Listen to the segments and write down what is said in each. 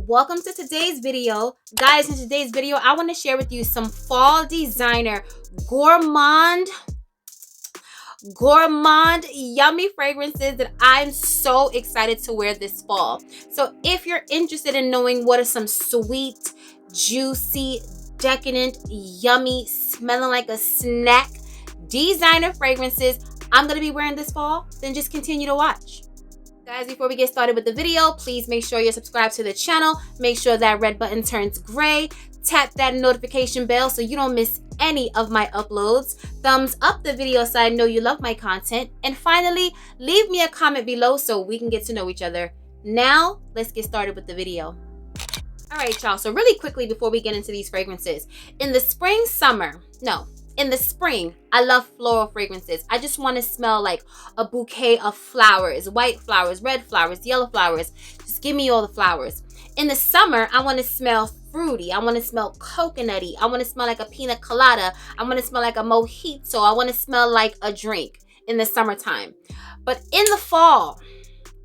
welcome to today's video. Guys, in today's video, I want to share with you some fall designer gourmand yummy fragrances that I'm so excited to wear this fall. So if you're interested in knowing what are some sweet, juicy, decadent, yummy, smelling like a snack designer fragrances I'm going to be wearing this fall, then just continue to watch. Guys, before we get started with the video, please make sure you're subscribed to the channel. Make sure that red button turns gray. Tap that notification bell so you don't miss any of my uploads. Thumbs up the video so I know you love my content. And finally, leave me a comment below so we can get to know each other. Now, let's get started with the video. All right, y'all. So really quickly before we get into these fragrances. In the spring, I love floral fragrances. I just want to smell like a bouquet of flowers, white flowers, red flowers, yellow flowers. Just give me all the flowers. In the summer, I want to smell fruity. I want to smell coconutty. I want to smell like a pina colada. I want to smell like a mojito. I want to smell like a drink in the summertime. But in the fall,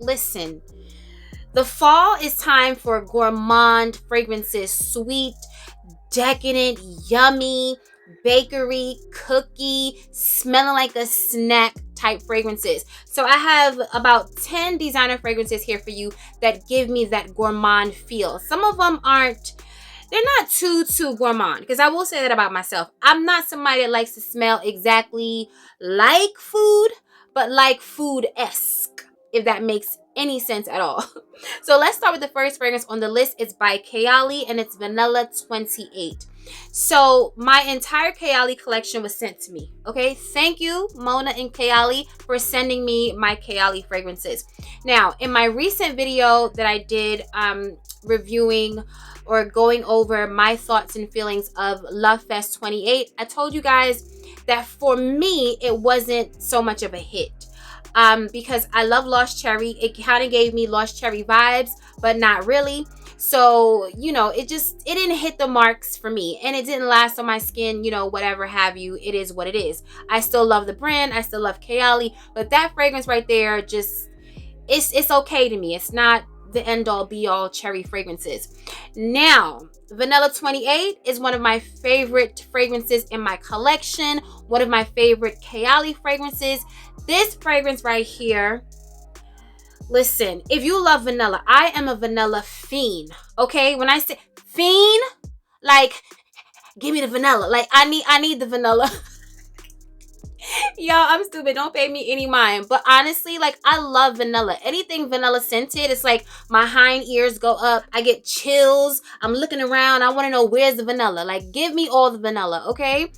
listen, the fall is time for gourmand fragrances, sweet, decadent, yummy, bakery, cookie, smelling like a snack type fragrances. So I have about 10 designer fragrances here for you that give me that gourmand feel. Some of them they're not too gourmand, because I will say that about myself. I'm not somebody that likes to smell exactly like food, but like food-esque, if that makes any sense at all. So let's start with the first fragrance on the list. It's by Kayali and it's Vanilla 28. So my entire Kayali collection was sent to me. Okay, thank you Mona and Kayali for sending me my Kayali fragrances. Now in my recent video that I did reviewing or going over my thoughts and feelings of Love Fest 28, I told you guys that for me it wasn't so much of a hit. Because I love Lost Cherry. It kind of gave me Lost Cherry vibes, but not really. So, you know, it didn't hit the marks for me, and it didn't last on my skin, you know, whatever have you. It is what it is. I still love the brand. I still love Kayali, but that fragrance right there, just, it's okay to me. It's not the end all be all cherry fragrances. Now, Vanilla 28 is one of my favorite fragrances in my collection. One of my favorite Kayali fragrances. This fragrance right here, listen, if you love vanilla, I am a vanilla fiend. Okay, when I say fiend, like, give me the vanilla. Like, I need the vanilla. Y'all, I'm stupid. Don't pay me any mind. But honestly, like, I love vanilla. Anything vanilla scented, it's like my hind ears go up. I get chills. I'm looking around. I want to know where's the vanilla. Like, give me all the vanilla, okay?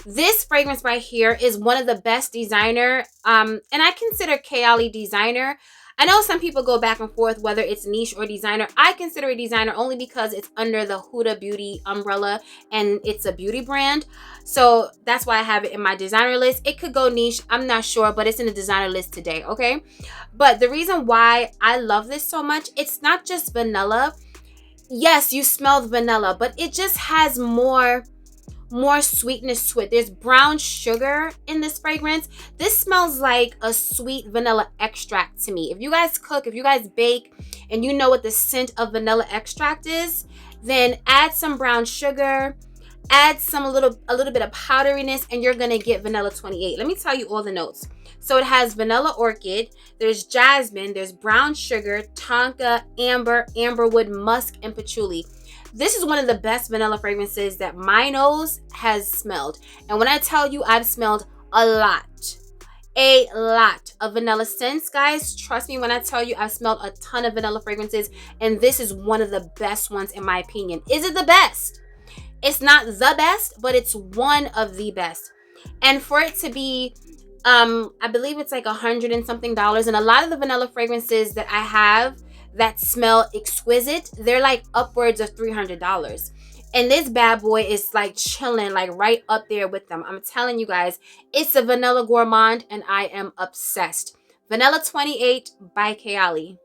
This fragrance right here is one of the best designer. And I consider Kayali designer. I know some people go back and forth whether it's niche or designer. I consider it designer only because it's under the Huda Beauty umbrella and it's a beauty brand. So that's why I have it in my designer list. It could go niche, I'm not sure, but it's in the designer list today, okay? But the reason why I love this so much, it's not just vanilla. Yes, you smell the vanilla, but it just has more sweetness to it. There's brown sugar in this fragrance. This smells like a sweet vanilla extract to me. If you guys cook, if you guys bake, and you know what the scent of vanilla extract is, then add some brown sugar, add a little bit of powderiness, and you're gonna get Vanilla 28. Let me tell you all the notes. So it has vanilla orchid, there's jasmine, there's brown sugar, tonka, amber, amberwood, musk, and patchouli. This is one of the best vanilla fragrances that my nose has smelled. And when I tell you I've smelled a lot of vanilla scents, guys, trust me when I tell you I've smelled a ton of vanilla fragrances, and this is one of the best ones in my opinion. Is it the best? It's not the best, but it's one of the best. And for it to be, I believe it's like $100 and something, and a lot of the vanilla fragrances that I have that smell exquisite, they're like upwards of $300. And this bad boy is like chilling, like right up there with them. I'm telling you guys, it's a vanilla gourmand and I am obsessed. Vanilla 28 by Kayali.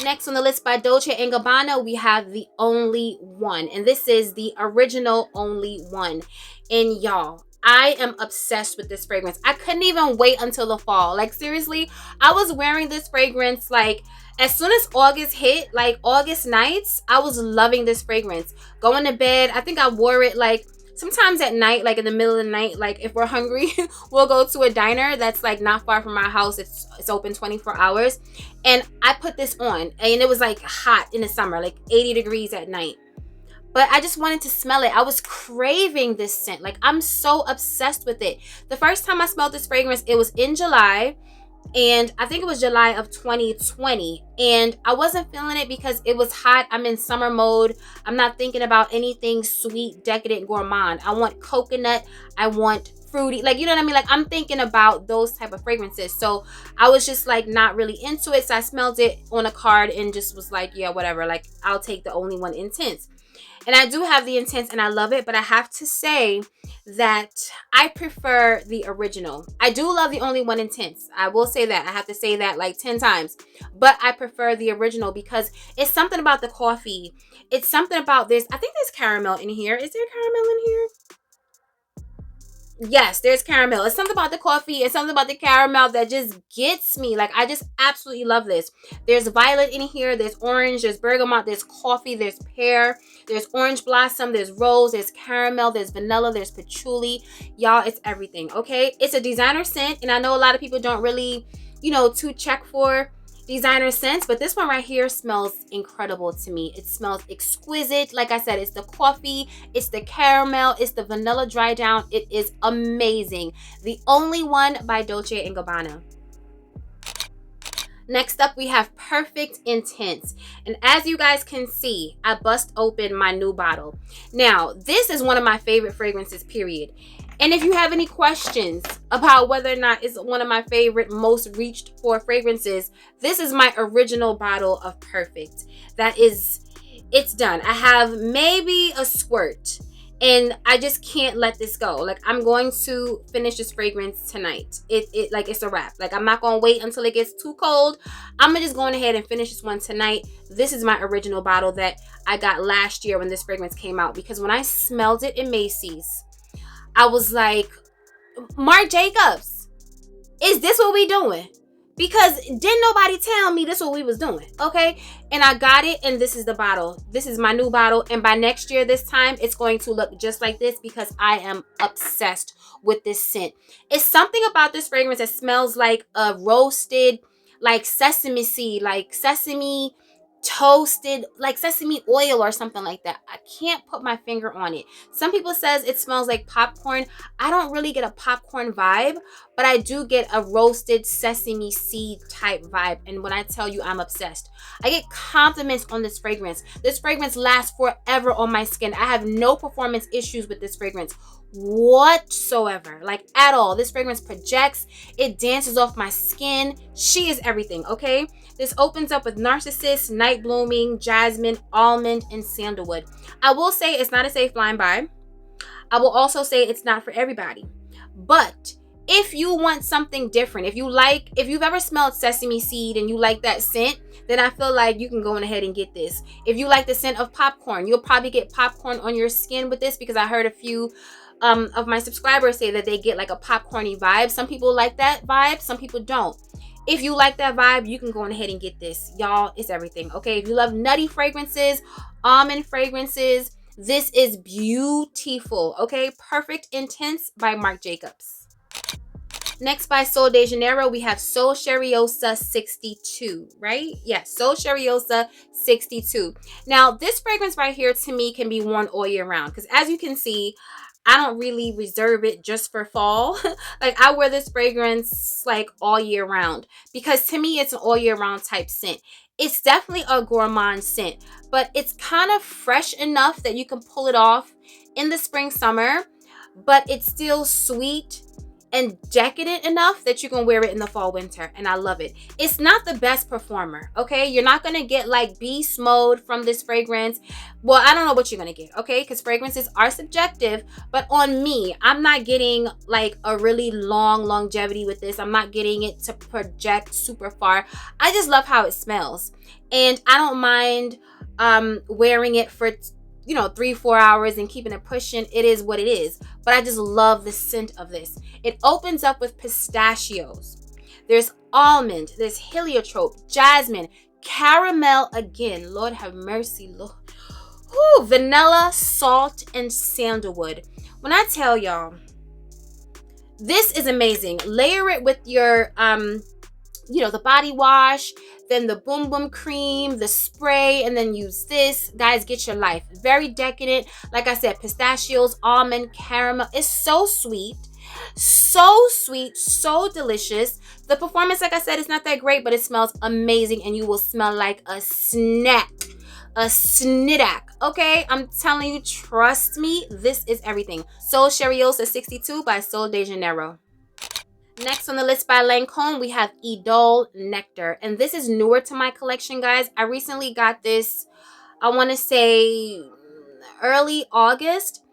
Next on the list by Dolce & Gabbana, we have the Only One. And this is the original Only One. And y'all, I am obsessed with this fragrance. I couldn't even wait until the fall. Like, seriously, I was wearing this fragrance like as soon as August hit, like August nights, I was loving this fragrance. Going to bed, I think I wore it like sometimes at night, like in the middle of the night, like if we're hungry, we'll go to a diner that's like not far from our house. It's open 24 hours. And I put this on, and it was like hot in the summer, like 80 degrees at night. But I just wanted to smell it. I was craving this scent. Like, I'm so obsessed with it. The first time I smelled this fragrance, it was in July. And I think it was July of 2020. And I wasn't feeling it because it was hot. I'm in summer mode. I'm not thinking about anything sweet, decadent, gourmand. I want coconut. I want fruity. Like, you know what I mean? Like, I'm thinking about those type of fragrances. So I was just like not really into it. So I smelled it on a card and just was like, yeah, whatever. Like, I'll take the only one intense. And I do have the intense and I love it, but I have to say that I prefer the original. I do love the only one intense. I will say that. I have to say that like 10 times. But I prefer the original because it's something about the coffee. It's something about this. I think there's caramel in here. Is there caramel in here? Yes, there's caramel. It's something about the coffee. It's something about the caramel that just gets me. Like, I just absolutely love this. There's violet in here. There's orange. There's bergamot. There's coffee. There's pear. There's orange blossom. There's rose. There's caramel. There's vanilla. There's patchouli. Y'all, it's everything, okay? It's a designer scent, and I know a lot of people don't really, you know, to check for designer scents, but this one right here smells incredible to me. It smells exquisite. Like I said, it's the coffee, it's the caramel, it's the vanilla dry down. It is amazing. The only one by Dolce & Gabbana. Next up, we have Perfect Intense. And as you guys can see, I bust open my new bottle. Now, this is one of my favorite fragrances, period. And if you have any questions about whether or not it's one of my favorite, most reached for fragrances, this is my original bottle of Perfect. It's done. I have maybe a squirt, and I just can't let this go. Like, I'm going to finish this fragrance tonight. Like, it's a wrap. Like, I'm not going to wait until it gets too cold. I'm just going ahead and finish this one tonight. This is my original bottle that I got last year when this fragrance came out, because when I smelled it in Macy's, I was like, Marc Jacobs, is this what we doing? Because didn't nobody tell me this what we was doing, okay? And I got it, and this is the bottle. This is my new bottle, and by next year this time, it's going to look just like this because I am obsessed with this scent. It's something about this fragrance that smells like a roasted, like sesame seed, like sesame toasted, like sesame oil or something like that. I can't put my finger on it. Some people says it smells like popcorn. I don't really get a popcorn vibe, but I do get a roasted sesame seed type vibe. And when I tell you, I'm obsessed. I get compliments on this fragrance. This fragrance lasts forever on my skin. I have no performance issues with this fragrance whatsoever, like at all. This fragrance projects, it dances off my skin. She is everything, okay? This opens up with narcissus, night blooming, jasmine, almond, and sandalwood. I will say it's not a safe line buy. I will also say it's not for everybody. But if you want something different, if you've ever smelled sesame seed and you like that scent, then I feel like you can go on ahead and get this. If you like the scent of popcorn, you'll probably get popcorn on your skin with this, because I heard a few of my subscribers say that they get like a popcorny vibe. Some people like that vibe, some people don't. If you like that vibe, you can go on ahead and get this. Y'all, it's everything, okay? If you love nutty fragrances, almond fragrances, this is beautiful, okay? Perfect Intense by Marc Jacobs. Next, by Sol de Janeiro, we have Sol Cheriosa 62, right? Yes, Sol Cheriosa 62. Now, this fragrance right here to me can be worn all year round, because as you can see, I don't really reserve it just for fall. Like, I wear this fragrance like all year round, because to me, it's an all year round type scent. It's definitely a gourmand scent, but it's kind of fresh enough that you can pull it off in the spring, summer, but it's still sweet and decadent enough that you can wear it in the fall, winter, and I love it. It's not the best performer, okay? You're not gonna get like beast mode from this fragrance. Well, I don't know what you're gonna get, okay? Because fragrances are subjective, but on me, I'm not getting like a really long longevity with this. I'm not getting it to project super far. I just love how it smells, and I don't mind wearing it for, 3-4 hours and keeping it pushing, it is what it is. But I just love the scent of this. It opens up with pistachios. There's almond, there's heliotrope, jasmine, caramel again. Lord have mercy, Lord. Whew, vanilla, salt, and sandalwood. When I tell y'all, this is amazing. Layer it with your the body wash, then the boom boom cream, the spray, and then use this. Guys, get your life. Very decadent. Like I said, pistachios, almond, caramel. It's so sweet. So sweet, so delicious. The performance, like I said, is not that great, but it smells amazing, and you will smell like a snack. A snidak. Okay, I'm telling you, trust me, this is everything. Sol Cheriosa 62 by Sol de Janeiro. Next on the list by Lancome, we have Idole Nectar. And this is newer to my collection, guys. I recently got this, I want to say early August.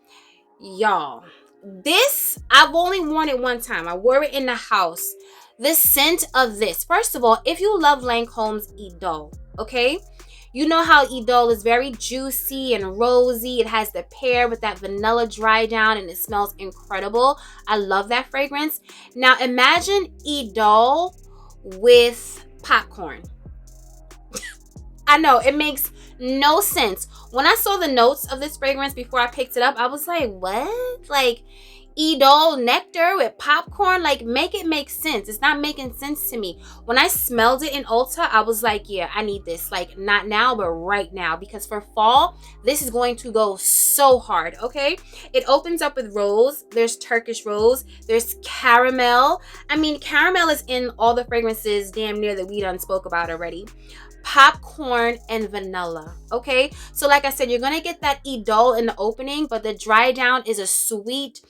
Y'all, this, I've only worn it one time. I wore it in the house. The scent of this, first of all, if you love Lancome's Idole, okay? You know how Idole is very juicy and rosy. It has the pear with that vanilla dry down, and it smells incredible. I love that fragrance. Now imagine Idole with popcorn. I know, it makes no sense. When I saw the notes of this fragrance before I picked it up, I was like, what? Like, Idole Nectar with popcorn? Like, make it make sense. It's not making sense to me. When I smelled it in Ulta, I was like, yeah, I need this. Like, not now, but right now. Because for fall, this is going to go so hard, okay? It opens up with rose. There's Turkish rose. There's caramel. I mean, caramel is in all the fragrances damn near that we done spoke about already. Popcorn and vanilla. Okay, so like I said, you're gonna get that Idole in the opening, but the dry down is a sweet,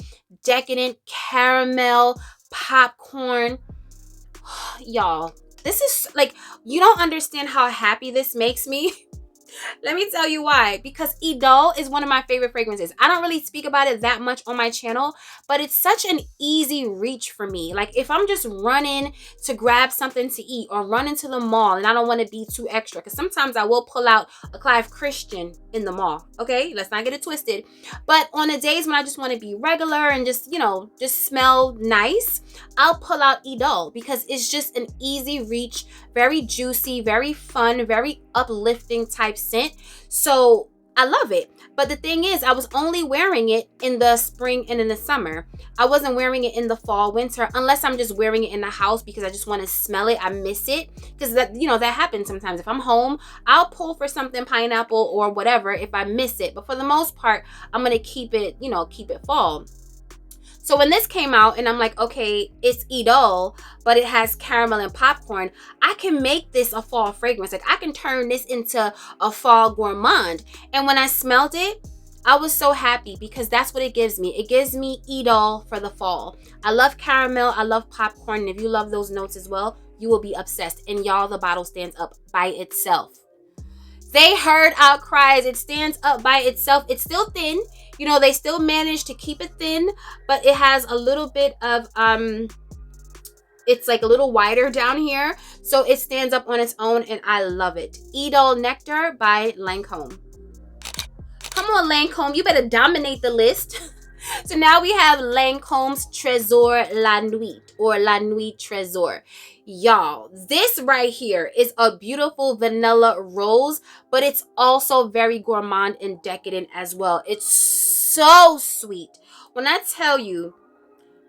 decadent caramel popcorn. Y'all, this is like, you don't understand how happy this makes me. Let me tell you why. Because Idole is one of my favorite fragrances. I don't really speak about it that much on my channel, but it's such an easy reach for me. Like, if I'm just running to grab something to eat or running to the mall and I don't want to be too extra, because sometimes I will pull out a Clive Christian in the mall. Okay, let's not get it twisted. But on the days when I just want to be regular and just, just smell nice, I'll pull out Idole because it's just an easy reach, very juicy, very fun, very uplifting type scent. So I love it. But the thing is, I was only wearing it in the spring and in the summer. I wasn't wearing it in the fall, winter, unless I'm just wearing it in the house because I just want to smell it. I miss it because that happens sometimes. If I'm home, I'll pull for something pineapple or whatever if I miss it. But for the most part, I'm going to keep it fall. So when this came out and I'm like, okay, it's Idole, but it has caramel and popcorn, I can make this a fall fragrance. Like, I can turn this into a fall gourmand. And when I smelled it, I was so happy because that's what it gives me. It gives me Idole for the fall. I love caramel. I love popcorn. And if you love those notes as well, you will be obsessed. And y'all, the bottle stands up by itself. They heard our cries. It stands up by itself. It's still thin. They still manage to keep it thin, but it has a little bit of, it's like a little wider down here. So it stands up on its own and I love it. Idole Nectar by Lancome. Come on, Lancome, you better dominate the list. So now we have Lancome's Tresor La Nuit, or La Nuit Tresor. Y'all, this right here is a beautiful vanilla rose, but it's also very gourmand and decadent as well. It's so sweet. When I tell you,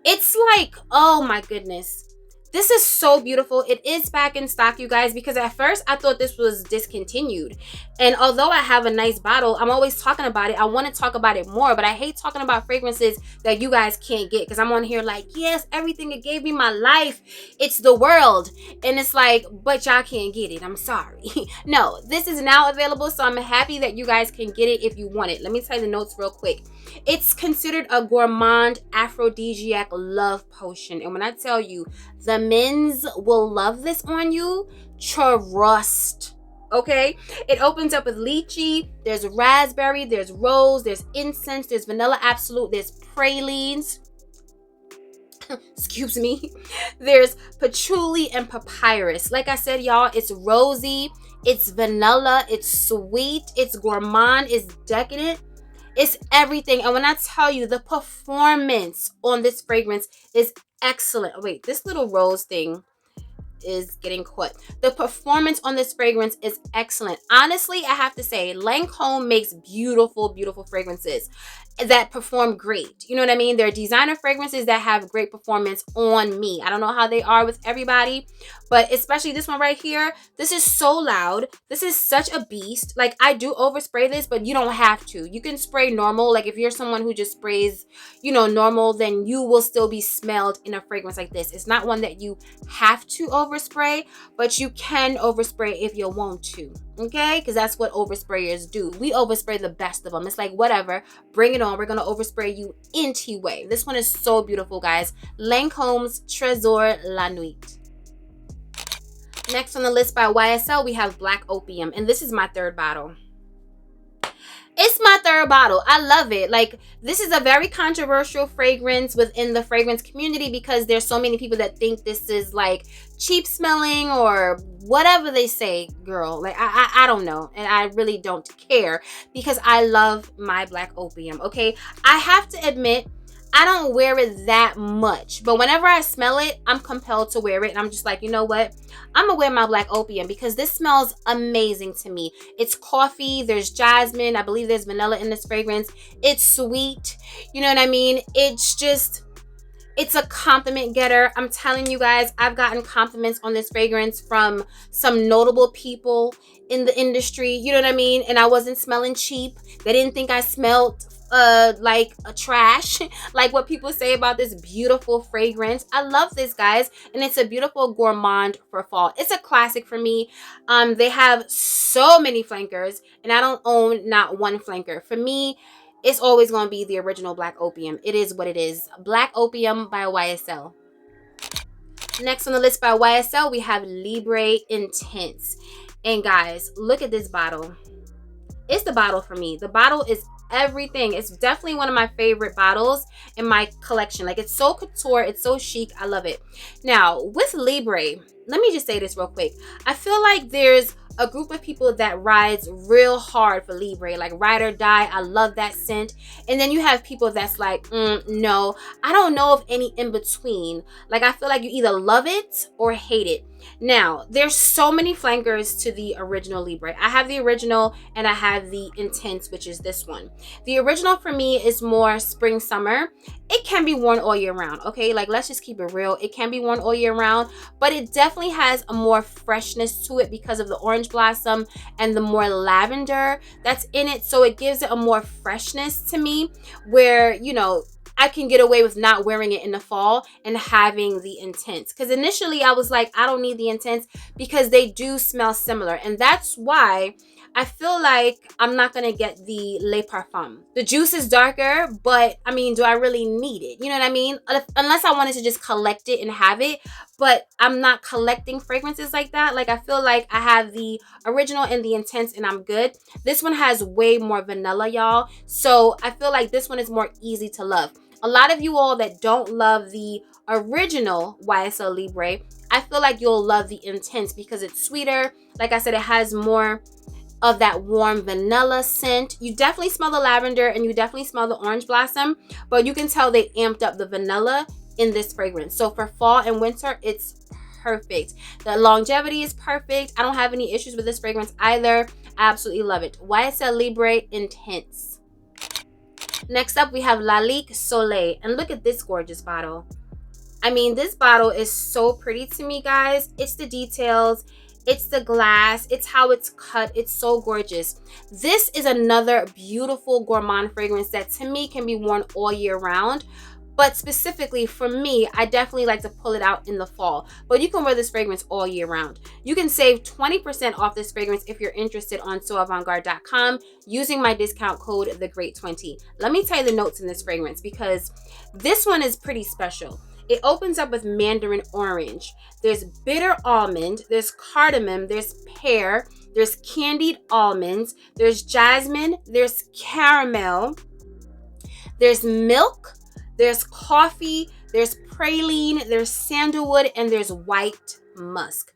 it's like, oh my goodness. This is so beautiful. It is back in stock, you guys, because at first I thought this was discontinued. And although I have a nice bottle, I'm always talking about it. I want to talk about it more, but I hate talking about fragrances that you guys can't get because I'm on here like, yes, everything it gave me my life. It's the world. And it's like, but y'all can't get it. I'm sorry. No, this is now available, so I'm happy that you guys can get it if you want it. Let me tell you the notes real quick. It's considered a gourmand aphrodisiac love potion. And when I tell you, the men's will love this on you, trust. Okay, it opens up with lychee, there's raspberry, there's rose, there's incense, there's vanilla absolute, there's pralines, excuse me, there's patchouli and papyrus. Like I said, y'all, it's rosy, it's vanilla, it's sweet, it's gourmand, it's decadent. It's everything. And when I tell you, the performance on this fragrance is excellent. Wait, this little rose thing is getting caught. The performance on this fragrance is excellent. Honestly, I have to say, Lancome makes beautiful, beautiful fragrances that perform great. You know what I mean? They're designer fragrances that have great performance on me. I don't know how they are with everybody, but especially this one right here. This is so loud. This is such a beast. Like, I do overspray this, but you don't have to. You can spray normal. Like, if you're someone who just sprays, you know, normal, then you will still be smelled in a fragrance like this. It's not one that you have to overspray, but you can overspray if you want to. Okay, because that's what oversprayers do. We overspray the best of them. It's like, whatever, bring it on. We're gonna overspray you anyway. This one is so beautiful, guys. Lancome's Tresor La Nuit. Next on the list by YSL, we have Black Opium, and this is my third bottle. It's my third bottle. I love it. Like, this is a very controversial fragrance within the fragrance community because there's so many people that think this is like cheap smelling or whatever they say, girl. Like, I don't know. And I really don't care because I love my Black Opium, okay? I have to admit, I don't wear it that much, but whenever I smell it, I'm compelled to wear it. And I'm just like, you know what? I'm gonna wear my Black Opium because this smells amazing to me. It's coffee, there's jasmine, I believe there's vanilla in this fragrance. It's sweet, you know what I mean? It's just, it's a compliment getter. I'm telling you guys, I've gotten compliments on this fragrance from some notable people in the industry, you know what I mean? And I wasn't smelling cheap. They didn't think I smelled like a trash, like what people say about this beautiful fragrance. I love this, guys, and it's a beautiful gourmand for fall. It's a classic for me. They have so many flankers, and I don't own not one flanker. For me, it's always going to be the original Black Opium. It is what it is. Black Opium by YSL. Next on the list by YSL, we have Libra Intense. And guys, look at this bottle. It's the bottle for me. The bottle is everything. It's definitely one of my favorite bottles in my collection. Like, it's so couture, it's so chic. I love it. Now, with Libra, let me just say this real quick. I feel like there's a group of people that rides real hard for Libra, like ride or die. I love that scent. And then you have people that's like, no, I don't know of any in between. Like, I feel like you either love it or hate it. Now, there's so many flankers to the original Libra. I have the original and I have the Intense, which is this one. The original for me is more spring, summer. It can be worn all year round, okay? Like, let's just keep it real. It can be worn all year round, but it definitely has a more freshness to it because of the orange blossom and the more lavender that's in it. So it gives it a more freshness to me where, you know, I can get away with not wearing it in the fall and having the Intense. Because initially I was like, I don't need the Intense because they do smell similar. And that's why I feel like I'm not going to get the Les Parfums. The juice is darker, but I mean, do I really need it? You know what I mean? Unless I wanted to just collect it and have it. But I'm not collecting fragrances like that. Like, I feel like I have the original and the Intense and I'm good. This one has way more vanilla, y'all. So I feel like this one is more easy to love. A lot of you all that don't love the original YSL Libra, I feel like you'll love the Intense because it's sweeter. Like I said, it has more of that warm vanilla scent. You definitely smell the lavender and you definitely smell the orange blossom, but you can tell they amped up the vanilla in this fragrance. So for fall and winter, it's perfect. The longevity is perfect. I don't have any issues with this fragrance either. I absolutely love it. YSL Libra Intense. Next up, we have Lalique Soleil. And look at this gorgeous bottle. I mean, this bottle is so pretty to me, guys. It's the details. It's the glass. It's how it's cut. It's so gorgeous. This is another beautiful gourmand fragrance that to me can be worn all year round. But specifically for me, I definitely like to pull it out in the fall. But you can wear this fragrance all year round. You can save 20% off this fragrance if you're interested on soavantgarde.com using my discount code THEGREAT20. Let me tell you the notes in this fragrance because this one is pretty special. It opens up with mandarin orange. There's bitter almond, there's cardamom, there's pear, there's candied almonds, there's jasmine, there's caramel, there's milk, there's coffee, there's praline, there's sandalwood, and there's white musk.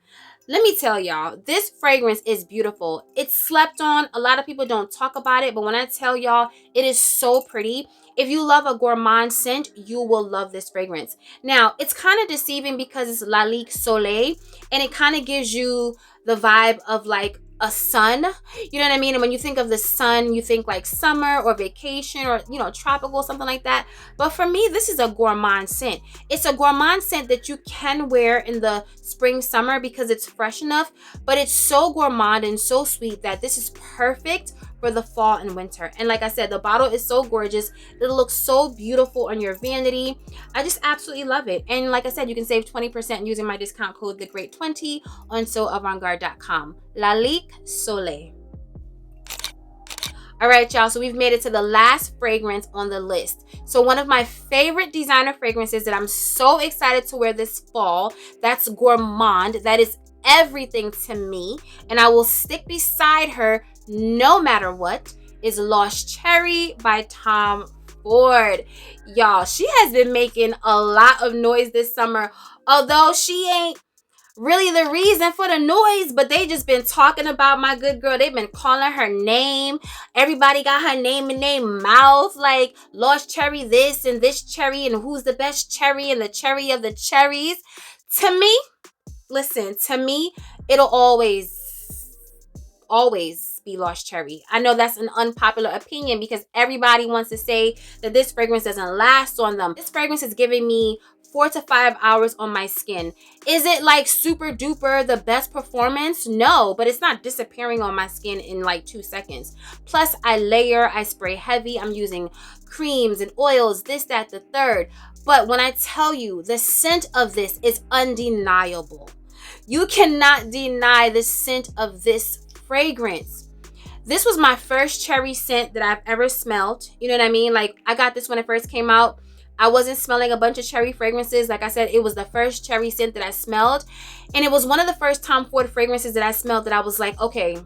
Let me tell y'all, this fragrance is beautiful. It's slept on. A lot of people don't talk about it, but when I tell y'all, it is so pretty. If you love a gourmand scent, you will love this fragrance. Now, it's kind of deceiving because it's Lalique Soleil, and it kind of gives you the vibe of like a sun. You know what I mean? And when you think of the sun, you think like summer or vacation or, you know, tropical, something like that. But for me, this is a gourmand scent. It's a gourmand scent that you can wear in the spring, summer because it's fresh enough. But it's so gourmand and so sweet that this is perfect for the fall and winter. And like I said, the bottle is so gorgeous. It looks so beautiful on your vanity. I just absolutely love it. And like I said, you can save 20% using my discount code THEGREAT20 on soavantgarde.com. Lalique Soleil. All right, y'all, so we've made it to the last fragrance on the list. So one of my favorite designer fragrances that I'm so excited to wear this fall, that's gourmand. That is everything to me, and I will stick beside her no matter what, is Lost Cherry by Tom Ford. Y'all, she has been making a lot of noise this summer, although she ain't really the reason for the noise, but they just been talking about my good girl. They've been calling her name. Everybody got her name in their mouth, like Lost Cherry this and this cherry and who's the best cherry and the cherry of the cherries. To me, listen, to me, it'll always be Lost Cherry. I know that's an unpopular opinion because everybody wants to say that this fragrance doesn't last on them. This fragrance is giving me 4 to 5 hours on my skin. Is it like super duper the best performance? No, but it's not disappearing on my skin in like 2 seconds. Plus I layer, I spray heavy, I'm using creams and oils, this, that, the third. But when I tell you, the scent of this is undeniable. You cannot deny the scent of this fragrance. This was my first cherry scent that I've ever smelled. You know what I mean? Like, I got this when it first came out. I wasn't smelling a bunch of cherry fragrances. Like I said, it was the first cherry scent that I smelled. And it was one of the first Tom Ford fragrances that I smelled that I was like, okay,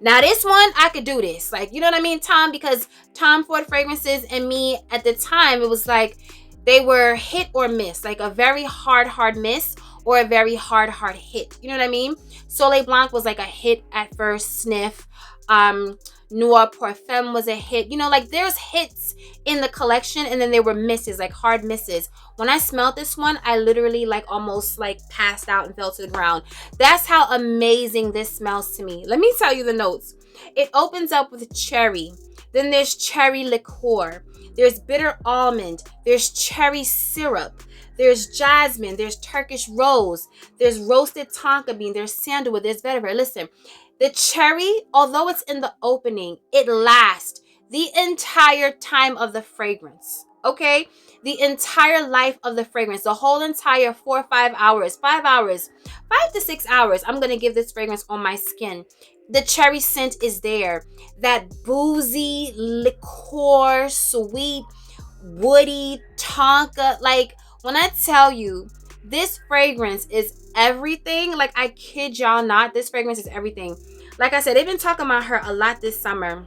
now this one, I could do this. Like, you know what I mean, Tom? Because Tom Ford fragrances and me at the time, it was like they were hit or miss. Like a very hard miss or a very hard hit. You know what I mean? Soleil Blanc was like a hit at first sniff. Noir Parfum was a hit. You know, like there's hits in the collection and then there were misses, like hard misses. When I smelled this one, I literally like almost like passed out and fell to the ground. That's how amazing this smells to me. Let me tell you the notes. It opens up with cherry. Then there's cherry liqueur. There's bitter almond. There's cherry syrup. There's jasmine. There's Turkish rose. There's roasted tonka bean. There's sandalwood. There's vetiver. Listen, the cherry, although it's in the opening, it lasts the entire time of the fragrance. Okay? The entire life of the fragrance. The whole entire 4 or 5 hours. 5 hours. 5 to 6 hours. I'm going to give this fragrance on my skin. The cherry scent is there. That boozy, liqueur, sweet, woody, tonka. Like, when I tell you, this fragrance is everything. Like, I kid y'all not. This fragrance is everything. Like I said, they've been talking about her a lot this summer.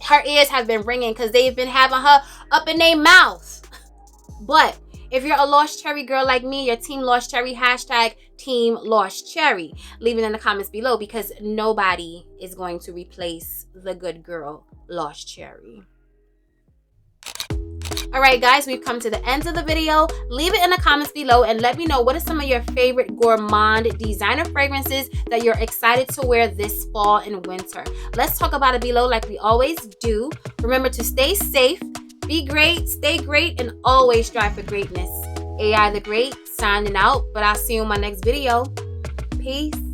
Her ears have been ringing because they've been having her up in their mouth. But if you're a Lost Cherry girl like me, your Team Lost Cherry, hashtag Team Lost Cherry. Leave it in the comments below because nobody is going to replace the good girl, Lost Cherry. Alright guys, we've come to the end of the video. Leave it in the comments below and let me know what are some of your favorite gourmand designer fragrances that you're excited to wear this fall and winter. Let's talk about it below like we always do. Remember to stay safe, be great, stay great, and always strive for greatness. AI the Great signing out, but I'll see you in my next video. Peace.